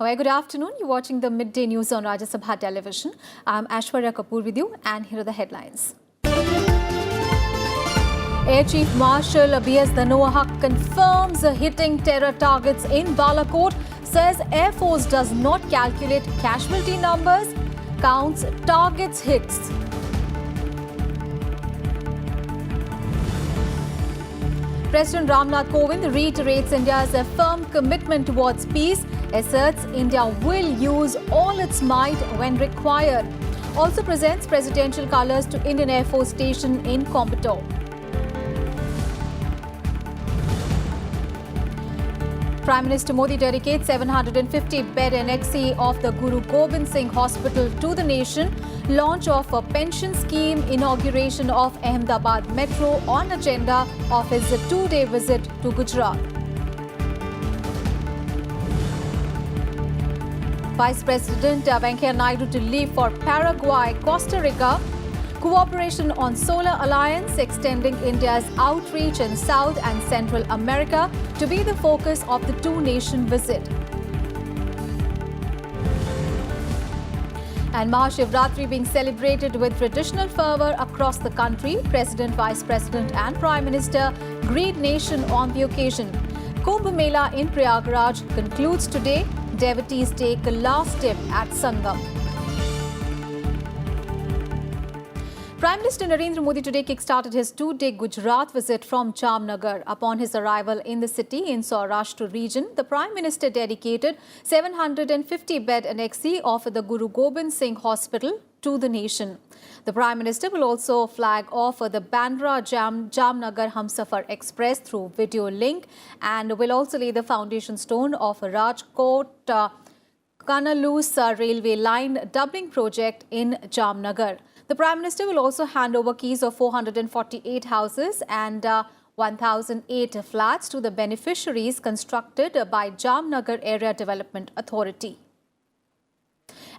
Very good afternoon. You're watching the midday news on Rajya Sabha television. I'm AISHWARYA Kapoor with you, and here are the headlines. Air Chief Marshal B.S. Dhanoa confirms hitting terror targets in Balakot, says Air Force does not calculate casualty numbers, counts targets hits. President Nath KOVIND reiterates India's firm commitment towards peace, asserts India will use all its might when required. Also presents presidential colours to Indian Air Force Station in Coimbatore. Prime Minister Modi dedicates 750-bed NXE of the Guru Gobind Singh Hospital to the nation. Launch of a pension scheme, inauguration of Ahmedabad Metro on agenda of his two-day visit to Gujarat. Vice President NADU to leave for Paraguay, Costa Rica. Cooperation on Solar Alliance, extending India's outreach in South and Central America to be the focus of the two-nation visit. And Mahashivratri being celebrated with traditional fervour across the country. President, Vice President and Prime Minister greet nation on the occasion. KUMBH in Prayagraj concludes today. Devotees take a last step at Sangam. Prime Minister Narendra Modi today kick-started his two-day Gujarat visit from Jamnagar. Upon his arrival in the city in Saurashtra region, the Prime Minister dedicated 750-bed NXE of the Guru Gobind Singh Hospital to the nation. The Prime Minister will also flag off the Bandra Jamnagar Humsafar Express through video link and will also lay the foundation stone of Rajkot Kanalus railway line doubling project in Jamnagar. The Prime Minister will also hand over keys of 448 houses and 1,008 flats to the beneficiaries constructed by Jamnagar Area Development Authority.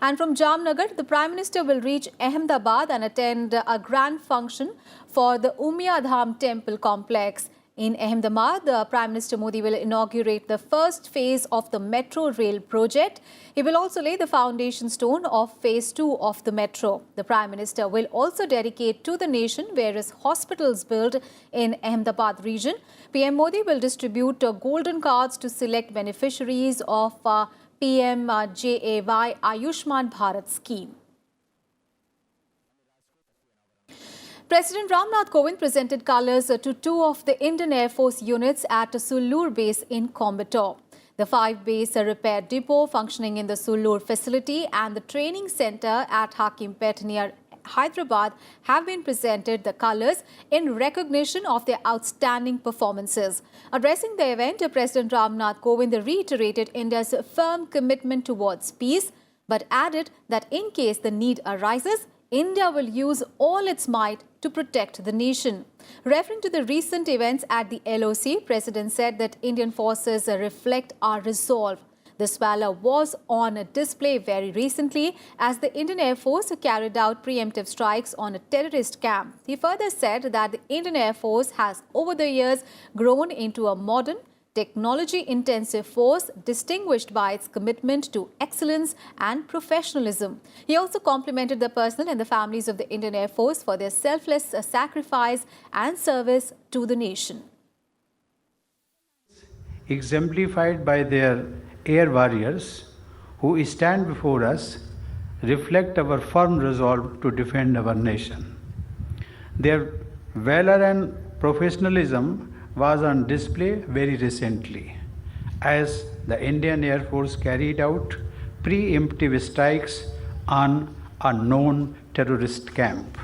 And from Jamnagar, the Prime Minister will reach Ahmedabad and attend a grand function for the Umia Dham Temple Complex. In Ahmedabad, the Prime Minister Modi will inaugurate the first phase of the Metro Rail project. He will also lay the foundation stone of phase 2 of the Metro. The Prime Minister will also dedicate to the nation various hospitals built in Ahmedabad region. PM Modi will distribute golden cards to select beneficiaries of PM JAY Ayushman Bharat scheme. President Nath KOVIND presented colours to two of the Indian Air Force units at Sulur base in Coimbatore. The 5-base repair depot functioning in the Sulur facility and the training centre at Hakimpet near Hyderabad have been presented the colours in recognition of their outstanding performances. Addressing the event, President Nath KOVIND reiterated India's firm commitment towards peace, but added that in case the need arises, India will use all its might to protect the nation. Referring to the recent events at the LOC, President said that Indian forces reflect our resolve. This valor was on display very recently as the Indian Air Force carried out preemptive strikes on a terrorist camp. He further said that the Indian Air Force has over the years grown into a modern, technology-intensive force distinguished by its commitment to excellence and professionalism. He also complimented the personnel and the families of the Indian Air Force for their selfless sacrifice and service to the nation. Exemplified by their air warriors who stand before us, reflect our firm resolve to defend our nation. Their valor and professionalism was on display very recently as the Indian Air Force carried out preemptive strikes on a known terrorist camp.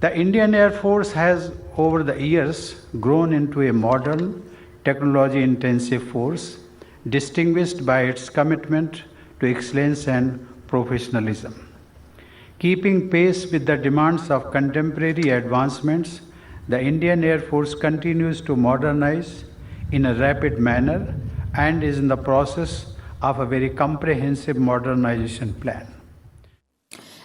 The Indian Air Force has over the years grown into a modern, technology-intensive force distinguished by its commitment to excellence and professionalism. Keeping pace with the demands of contemporary advancements, the Indian Air Force continues to modernize in a rapid manner and is in the process of a very comprehensive modernization plan.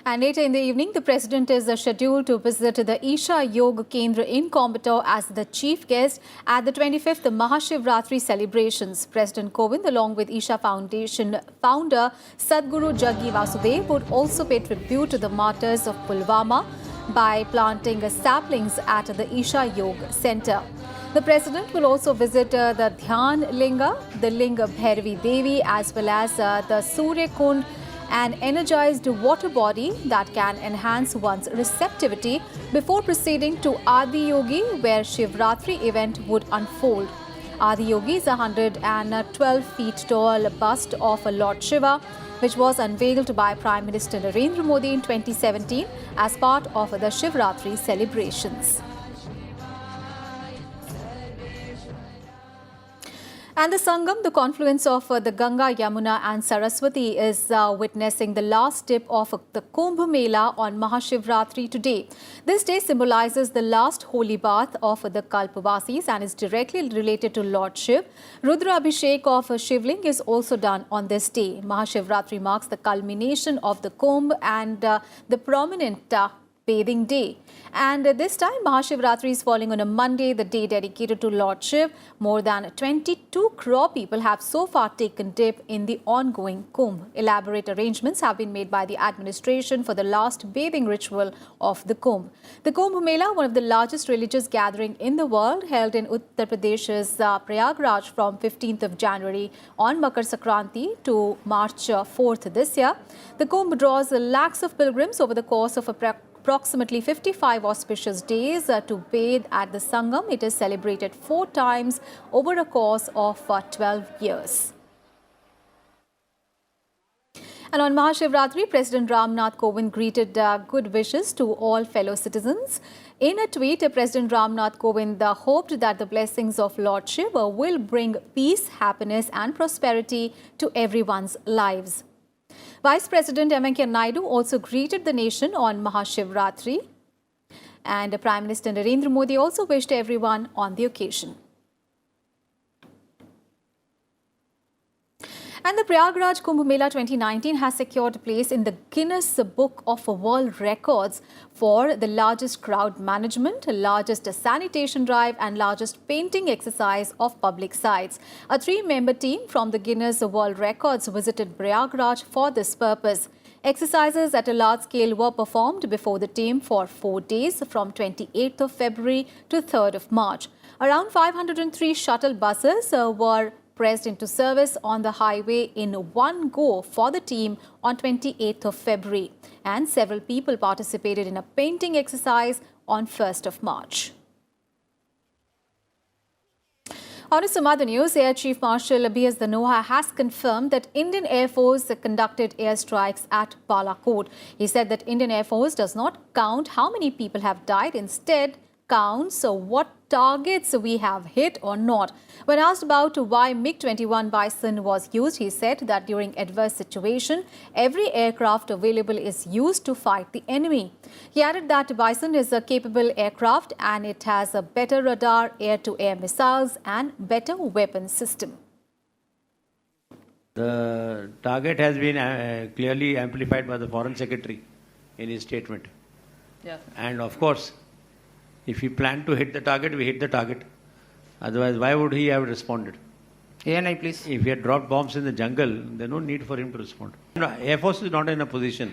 And later in the evening, the President is scheduled to visit the Isha Yoga Kendra in Coimbatore as the chief guest at the 25th Mahashivratri celebrations. President KOVIND, along with Isha Foundation founder Sadhguru Jaggi Vasudev, would also pay tribute to the martyrs of Pulwama by planting saplings at the Isha Yoga Center. The President will also visit the Dhyan Linga, the Linga Bhairavi Devi, as well as the Surya Kund, an energized water body that can enhance one's receptivity before proceeding to Adi Yogi, where Shivratri event would unfold. Adi Yogi is a 112 feet tall bust of Lord Shiva, which was unveiled by Prime Minister Narendra Modi in 2017 as part of the Shivratri celebrations. And the Sangam, the confluence of the Ganga, Yamuna and Saraswati, is witnessing the last dip of the Kumbh Mela on Mahashivratri today. This day symbolizes the last holy bath of the Kalpavasis and is directly related to Lord Shiv. Rudra Abhishek of Shivling is also done on this day. Mahashivratri marks the culmination of the Kumbh and the prominent bathing day. And this time Mahashivratri is falling on a Monday, the day dedicated to Lord Shiv. More than 22 crore people have so far taken dip in the ongoing Kumbh. Elaborate arrangements have been made by the administration for the last bathing ritual of the Kumbh. The Kumbh Mela, one of the largest religious gathering in the world, held in Uttar Pradesh's Prayagraj from 15th of January on Makar Sankranti to March 4th this year. The Kumbh draws lakhs of pilgrims over the course of approximately 55 auspicious days to bathe at the Sangam. It is celebrated 4 times over a course of 12 years. And on Mahashivratri, President Nath Kovind greeted good wishes to all fellow citizens. In a tweet, President Nath Kovind hoped that the blessings of Lord Shiva will bring peace, happiness and prosperity to everyone's lives. Vice President NADU also greeted the nation on Mahashivratri, and Prime Minister Narendra Modi also wished everyone on the occasion. And the Prayagraj Kumbh Mela 2019 has secured a place in the Guinness Book of World Records for the largest crowd management, largest sanitation drive and largest painting exercise of public sites. A 3-member team from the Guinness World Records visited Prayagraj for this purpose. Exercises at a large scale were performed before the team for 4 days from 28th of February to 3rd of March. Around 503 shuttle buses were pressed into service on the highway in one go for the team on 28th of February, and several people participated in a painting exercise on 1st of March. On to some other news, Air Chief Marshal B.S. Dhanoa has confirmed that Indian Air Force conducted airstrikes at Balakot. He said that Indian Air Force does not count how many people have died, instead counts what targets we have hit or not. When asked about why MiG-21 Bison was used, he said that during adverse situation, every aircraft available is used to fight the enemy. He added that Bison is a capable aircraft and it has a better radar, air-to-air missiles and better weapon system. The target has been clearly amplified by the Foreign Secretary in his statement. Yeah. And of course, if he planned to hit the target, we hit the target. Otherwise, why would he have responded? ANI, please. If he had dropped bombs in the jungle, there's no need for him to respond. No, Air Force is not in a position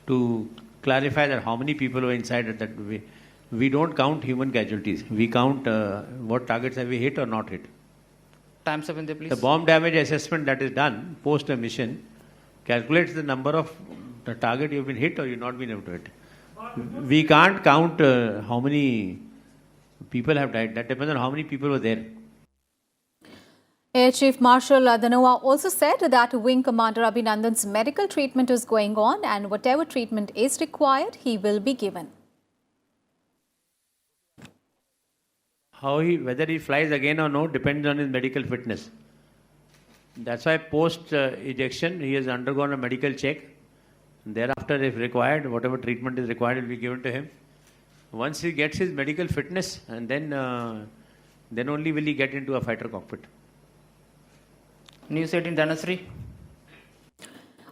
to clarify that how many people were inside at that way. We don't count human casualties. We count what targets have we hit or not hit. Time's up in there, please. The bomb damage assessment that is done post a mission calculates the number of the target you've been hit or you've not been able to hit. We can't count how many people have died. That depends on how many people were there. Air Chief Marshal Dhanoa also said that Wing Commander Abhinandan's medical treatment is going on and whatever treatment is required, he will be given. Whether he flies again or no depends on his medical fitness. That's why post ejection he has undergone a medical check. Thereafter, if required, whatever treatment is required will be given to him. Once he gets his medical fitness, and then only will he get into a fighter cockpit. News 18, Dhanasri.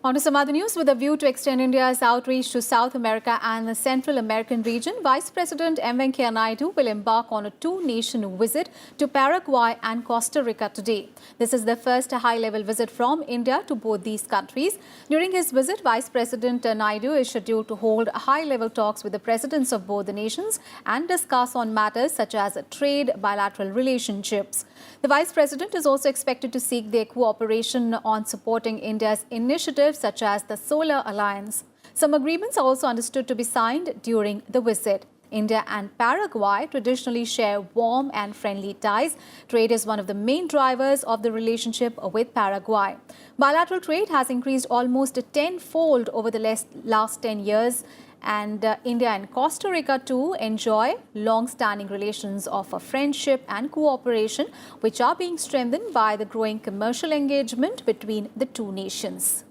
On to some other news. With a view to extend India's outreach to South America and the Central American region, Vice President M. Venkaiah Naidu will embark on a two-nation visit to Paraguay and Costa Rica today. This is the first high-level visit from India to both these countries. During his visit, Vice President Naidu is scheduled to hold high-level talks with the presidents of both the nations and discuss on matters such as trade, bilateral relationships. The Vice President is also expected to seek their cooperation on supporting India's initiatives such as the Solar Alliance. Some agreements are also understood to be signed during the visit. India and Paraguay traditionally share warm and friendly ties. Trade is one of the main drivers of the relationship with Paraguay. Bilateral trade has increased almost tenfold over the last 10 years. And India and Costa Rica too enjoy long-standing relations of friendship and cooperation, which are being strengthened by the growing commercial engagement between the two nations.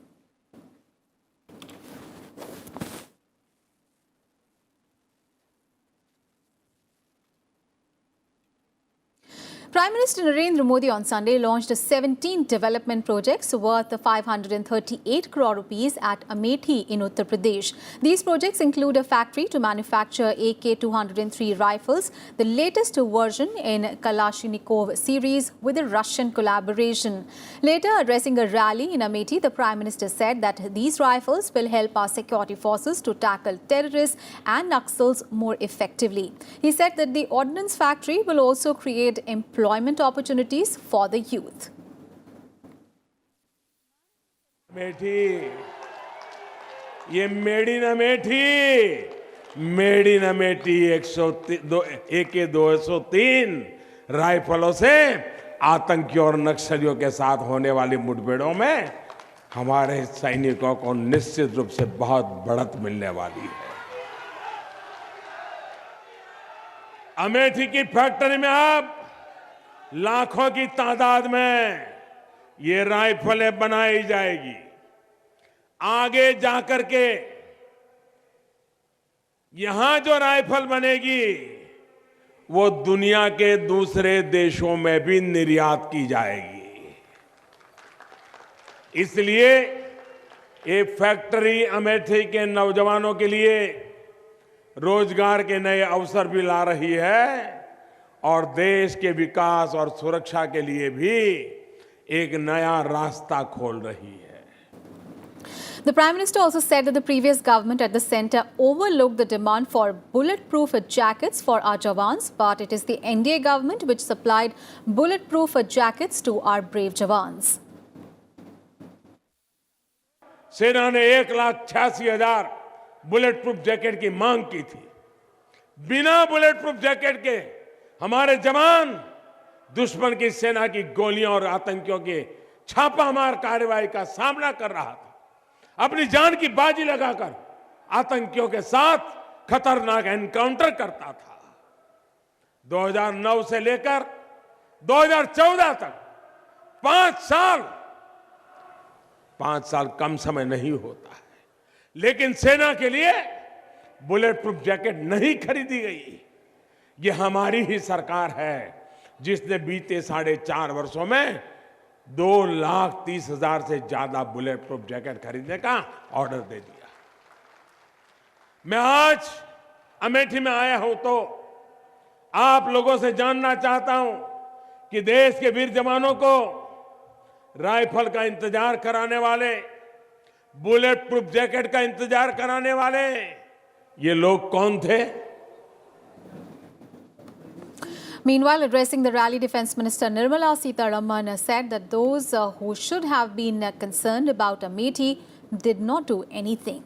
Prime Minister Narendra Modi on Sunday launched 17 development projects worth 538 crore rupees at Amethi in Uttar Pradesh. These projects include a factory to manufacture AK-203 rifles, the latest version in Kalashnikov series with a Russian collaboration. Later, addressing a rally in Amethi, the Prime Minister said that these rifles will help our security forces to tackle terrorists and Naxals more effectively. He said that the ordnance factory will also create employment opportunities for the youth. Amethi, ये made in Amethi AK-203 राइफलों से आतंकियों और नक्सलियों के साथ होने वाली मुठभेड़ों में हमारे सैनिकों को निश्चित रूप से बहुत बढ़त मिलने वाली है। अमेठी की फैक्ट्री में आप लाखों की तादाद में ये राइफलें बनाई जाएगी। आगे जाकर के यहां जो राइफल बनेगी वो दुनिया के दूसरे देशों में भी निर्यात की जाएगी। इसलिए ये फैक्ट्री अमेठी के नौजवानों के लिए रोजगार के नए अवसर भी ला रही है और देश के विकास और सुरक्षा के लिए भी एक नया रास्ता खोल रही है। The Prime Minister also said that the previous government at the centre overlooked the demand for bulletproof jackets for our jawans, but it is the NDA government which supplied bulletproof jackets to our brave jawans. सेना ने 1,86,000 bulletproof jacket की मांग की थी। बिना bulletproof jacket के हमारे जवान दुश्मन की सेना की गोलियों और आतंकियों के छापामार कार्रवाई का सामना कर रहा था। अपनी जान की बाजी लगाकर आतंकियों के साथ खतरनाक एनकाउंटर करता था। 2009 से लेकर 2014 तक 5 साल कम समय नहीं होता है, लेकिन सेना के लिए बुलेटप्रूफ जैकेट नहीं खरीदी गई। ये हमारी ही सरकार है जिसने बीते 4.5 वर्षों में 2,30,000 से ज्यादा बुलेटप्रूफ जैकेट खरीदने का ऑर्डर दे दिया। मैं आज अमेठी में आया हूं तो आप लोगों से जानना चाहता हूं कि देश के वीर जवानों को राइफल का इंतजार कराने वाले, बुलेटप्रूफ जैकेट का इंतजार कराने वाले ये लोग कौन थे? Meanwhile, addressing the rally, Defence Minister NIRMALA SITHARAMAN said that those who should have been concerned about Amethi did not do anything.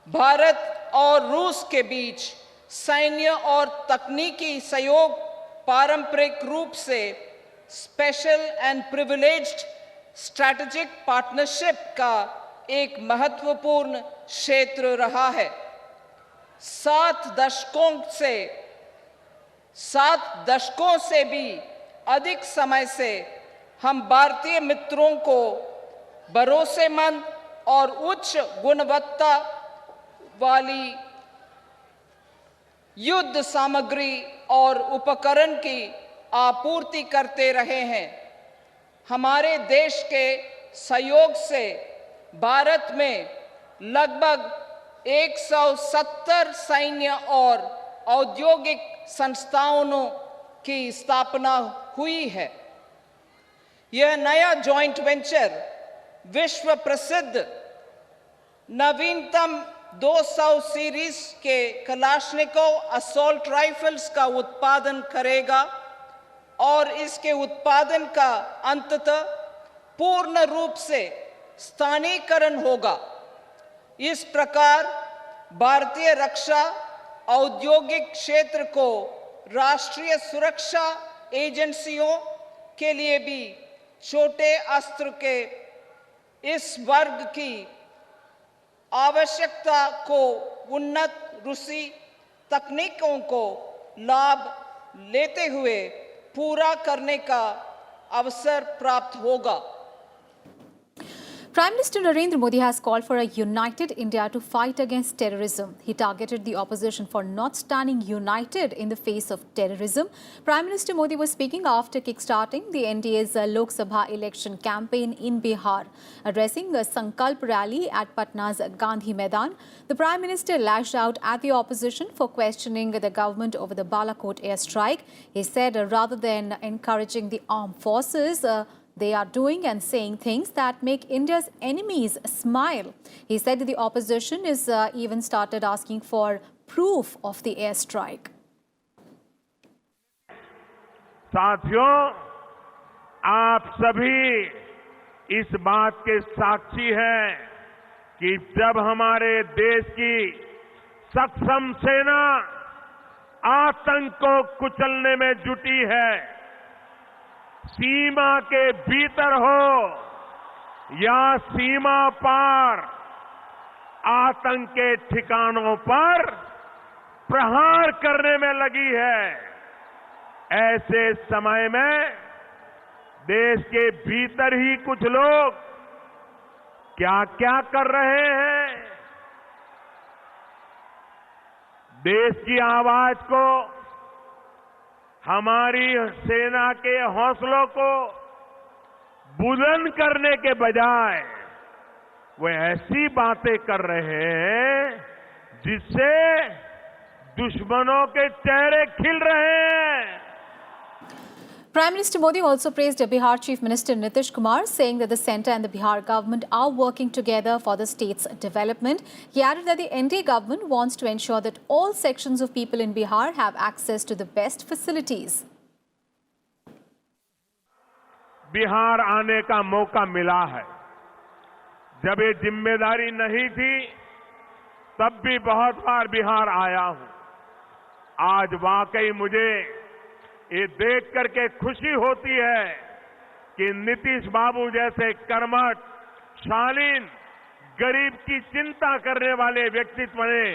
Bharat और रूस के बीच सैन्य और तकनीकी सहयोग पारंपरिक रूप से special and privileged strategic partnership का एक महत्वपूर्ण क्षेत्र रहा है। 7 दशकों से भी अधिक समय से हम भारतीय मित्रों को भरोसेमंद और उच्च गुणवत्ता वाली युद्ध सामग्री और उपकरण की आपूर्ति करते रहे हैं। हमारे देश के सहयोग से भारत में लगभग 170 सैन्य और औद्योगिक संस्थानों की स्थापना हुई है। यह नया जॉइंट वेंचर विश्व प्रसिद्ध नवीनतम 200 सीरीज के कलाश्निकोव असॉल्ट राइफल्स का उत्पादन करेगा और इसके उत्पादन का अंततः पूर्ण रूप से स्थानीयकरण होगा। इस प्रकार भारतीय रक्षा औद्योगिक क्षेत्र को राष्ट्रीय सुरक्षा एजेंसियों के लिए भी छोटे अस्त्र के इस वर्ग की आवश्यकता को उन्नत रूसी तकनीकों को लाभ लेते हुए पूरा करने का अवसर प्राप्त होगा। Prime Minister Narendra Modi has called for a united India to fight against terrorism. He targeted the opposition for not standing united in the face of terrorism. Prime Minister Modi was speaking after kickstarting the NDA's Lok Sabha election campaign in Bihar. Addressing a Sankalp rally at Patna's Gandhi Maidan, the Prime Minister lashed out at the opposition for questioning the government over the Balakot airstrike. He said rather than encouraging the armed forces, they are doing and saying things that make India's enemies smile. He said the opposition is even started asking for proof of the airstrike. साथियों, आप सभी इस बात के साक्षी हैं कि जब हमारे देश की सक्षम सेना आतंक को कुचलने में जुटी है, सीमा के भीतर हो या सीमा पार, आतंक के ठिकानों पर प्रहार करने में लगी है। ऐसे समय में देश के भीतर ही कुछ लोग क्या क्या कर रहे हैं, देश की आवाज को, हमारी सेना के हौसलों को बुलंद करने के बजाय वे ऐसी बातें कर रहे हैं जिससे दुश्मनों के चेहरे खिल रहे हैं। Prime Minister Modi also praised Bihar Chief Minister Nitish Kumar, saying that the centre and the Bihar government are working together for the state's development. He added that the NDA government wants to ensure that all sections of people in Bihar have access to the best facilities. Bihar आने का मौका मिला है। जब ये जिम्मेदारी नहीं थी तब भी बहुत बार बिहार आया हूं। आज वाकई मुझे ये देख करके खुशी होती है कि नीतीश बाबू जैसे कर्मठ, शालीन, गरीब की चिंता करने वाले व्यक्तित्व ने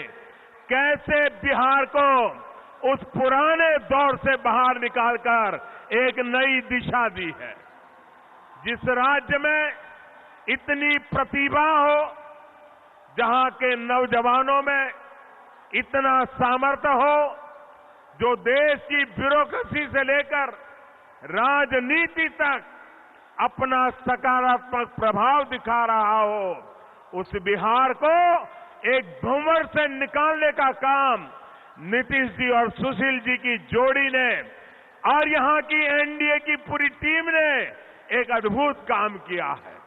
कैसे बिहार को उस पुराने दौर से बाहर निकालकर एक नई दिशा दी है। जिस राज्य में इतनी प्रतिभा हो, जहां के नौजवानों में इतना सामर्थ्य हो, जो देश की ब्यूरोक्रेसी से लेकर राजनीति तक अपना सकारात्मक प्रभाव दिखा रहा हो, उस बिहार को एक भंवर से निकालने का काम नीतीश जी और सुशील जी की जोड़ी ने और यहां की एनडीए की पूरी टीम ने एक अद्भुत काम किया है।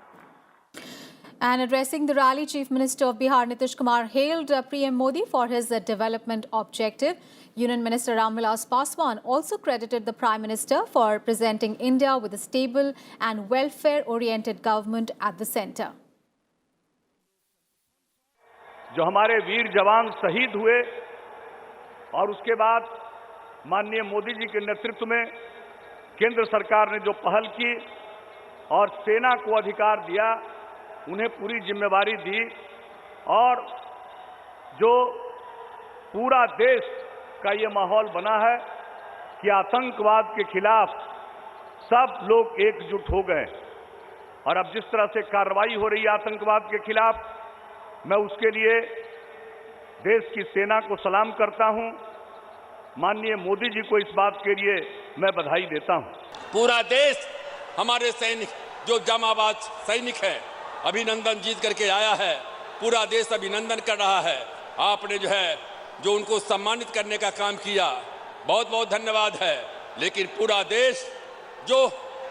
And addressing the rally, Chief Minister of Bihar Nitish Kumar hailed PM Modi for his development objective. Union Minister Ramvilas Paswan also credited the Prime Minister for presenting India with a stable and welfare-oriented government at the centre. जो हमारे वीर जवान शहीद हुए और उसके बाद माननीय मोदी जी के नेतृत्व में केंद्र सरकार ने जो पहल की और सेना को अधिकार दिया, उन्हें पूरी जिम्मेवारी दी और जो पूरा देश का ये माहौल बना है कि आतंकवाद के खिलाफ सब लोग एकजुट हो गए और अब जिस तरह से कार्रवाई हो रही है आतंकवाद के खिलाफ, मैं उसके लिए देश की सेना को सलाम करता हूं। माननीय मोदी जी को इस बात के लिए मैं बधाई देता हूं। पूरा देश हमारे सैनिक जो जामाबाज सैनिक है अभिनंदन जीत करके आया है, पूरा देश अभिनंदन कर रहा है। आपने जो उनको सम्मानित करने का काम किया, बहुत बहुत धन्यवाद है। लेकिन पूरा देश जो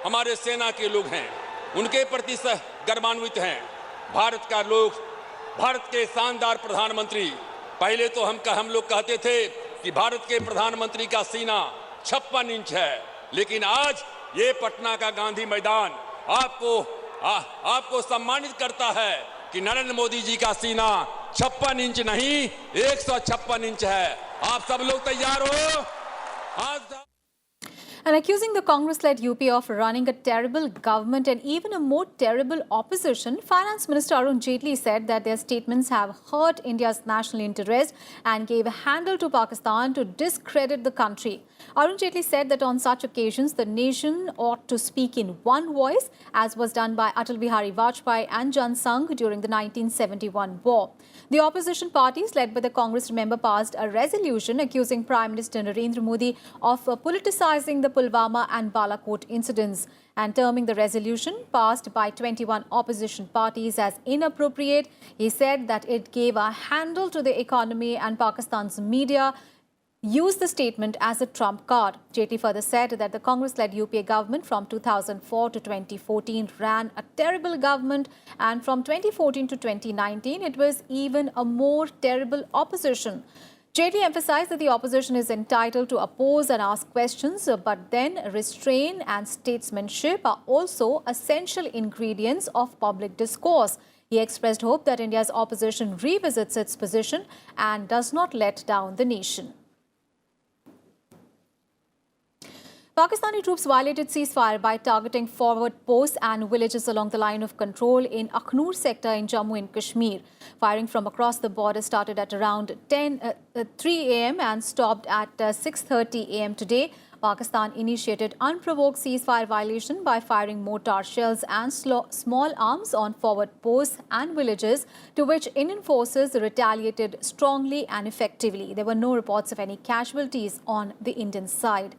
हमारे सेना के लोग हैं उनके प्रति गर्वान्वित हैं। भारत के शानदार प्रधानमंत्री, पहले तो हम लोग कहते थे कि भारत के प्रधानमंत्री का सीना 56 इंच है, लेकिन आज ये पटना का गांधी मैदान आपको सम्मानित करता है कि नरेंद्र मोदी जी का सीना 56 इंच नहीं 156 इंच है। आप सब लोग तैयार हो? आज And accusing the Congress-led UP of running a terrible government and even a more terrible opposition, Finance Minister Arun Jaitley said that their statements have hurt India's national interest and gave a handle to Pakistan to discredit the country. Arun Jaitley said that on such occasions, the nation ought to speak in one voice, as was done by Atal Bihari Vajpayee and Jan Sangh during the 1971 war. The opposition parties, led by the Congress, remember, passed a resolution accusing Prime Minister Narendra Modi of politicizing the Pulwama and Balakot incidents and terming the resolution passed by 21 opposition parties as inappropriate. He said that it gave a handle to the economy and Pakistan's media used the statement as a trump card. Jaitley further said that the Congress-led UPA government from 2004 to 2014 ran a terrible government, and from 2014 to 2019 it was even a more terrible opposition. Jaitley emphasized that the opposition is entitled to oppose and ask questions, but then restraint and statesmanship are also essential ingredients of public discourse. He expressed hope that India's opposition revisits its position and does not let down the nation. Pakistani troops violated ceasefire by targeting forward posts and villages along the line of control in Akhnur sector in Jammu and Kashmir. Firing from across the border started at around 3 a.m. and stopped at 6:30 a.m. today. Pakistan initiated unprovoked ceasefire violation by firing mortar shells and small arms on forward posts and villages, to which Indian forces retaliated strongly and effectively. There were no reports of any casualties on the Indian side.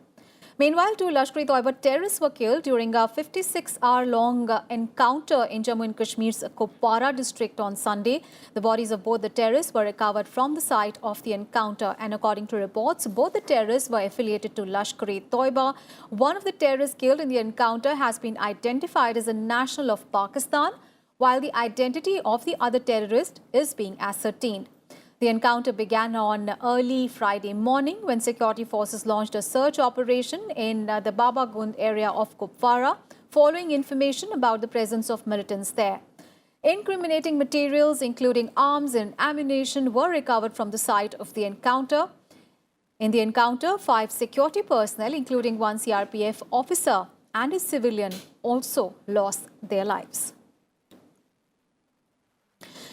Meanwhile, 2 Lashkar-e-Toiba terrorists were killed during a 56-hour-long encounter in Jammu and Kashmir's KUPWARA district on Sunday. The bodies of both the terrorists were recovered from the site of the encounter, and according to reports, both the terrorists were affiliated to Lashkar-e-Toiba. One of the terrorists killed in the encounter has been identified as a national of Pakistan, while the identity of the other terrorist is being ascertained. The encounter began on early Friday morning when security forces launched a search operation in the Baba Gund area of Kupwara, following information about the presence of militants there. Incriminating materials, including arms and ammunition, were recovered from the site of the encounter. In the encounter, 5 security personnel, including 1 CRPF officer and a civilian, also lost their lives.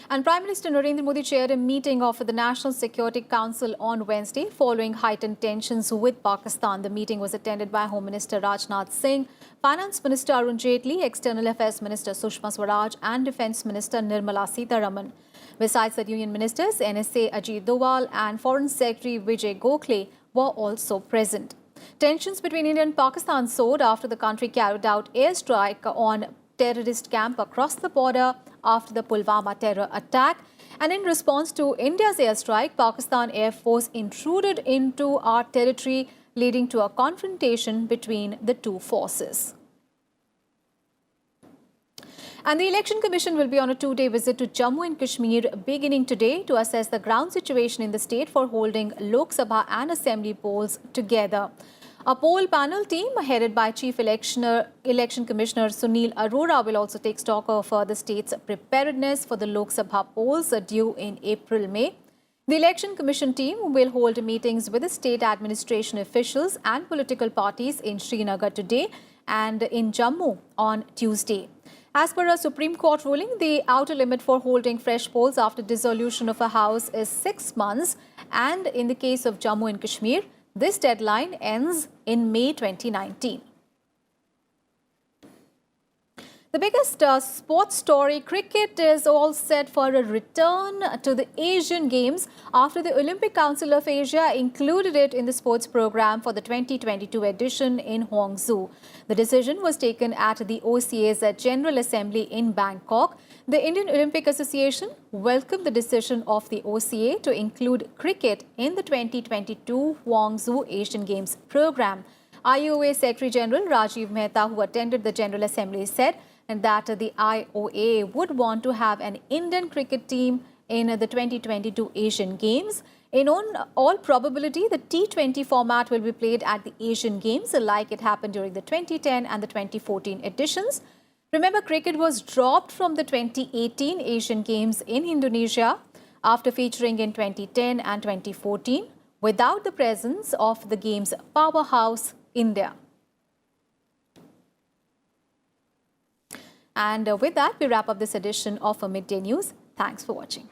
And Prime Minister Narendra Modi chaired a meeting of the National Security Council on Wednesday following heightened tensions with Pakistan. The meeting was attended by Home Minister Rajnath Singh, Finance Minister Arun Jaitley, External Affairs Minister Sushma Swaraj and Defence Minister NIRMALA SITHARAMAN. Besides the Union Ministers, NSA Ajit Doval and Foreign Secretary Vijay Gokhale were also present. Tensions between India and Pakistan soared after the country carried out airstrike on terrorist camp across the border after the Pulwama terror attack. And in response to India's airstrike, Pakistan Air Force intruded into our territory, leading to a confrontation between the two forces. And the Election Commission will be on a 2-day visit to Jammu and Kashmir beginning today to assess the ground situation in the state for holding Lok Sabha and Assembly polls together. A poll panel team headed by Chief Election Commissioner Sunil Arora will also take stock of the state's preparedness for the Lok Sabha polls due in April-May. The Election Commission team will hold meetings with the state administration officials and political parties in Srinagar today and in Jammu on Tuesday. As per a Supreme Court ruling, the outer limit for holding fresh polls after dissolution of a house is 6 months, and in the case of Jammu and Kashmir, this deadline ends in May 2019. The biggest sports story, cricket is all set for a return to the Asian Games after the Olympic Council of Asia included it in the sports program for the 2022 edition in Hangzhou. The decision was taken at the OCA's General Assembly in Bangkok. The Indian Olympic Association welcomed the decision of the OCA to include cricket in the 2022 Hangzhou Asian Games program. IOA Secretary General Rajya, who attended the General Assembly, said and that the IOA would want to have an Indian cricket team in the 2022 Asian Games. In all probability, the T20 format will be played at the Asian Games like it happened during the 2010 and the 2014 editions. Remember, cricket was dropped from the 2018 Asian Games in Indonesia after featuring in 2010 and 2014 without the presence of the game's powerhouse, India. And with that, we wrap up this edition of Midday News. Thanks for watching.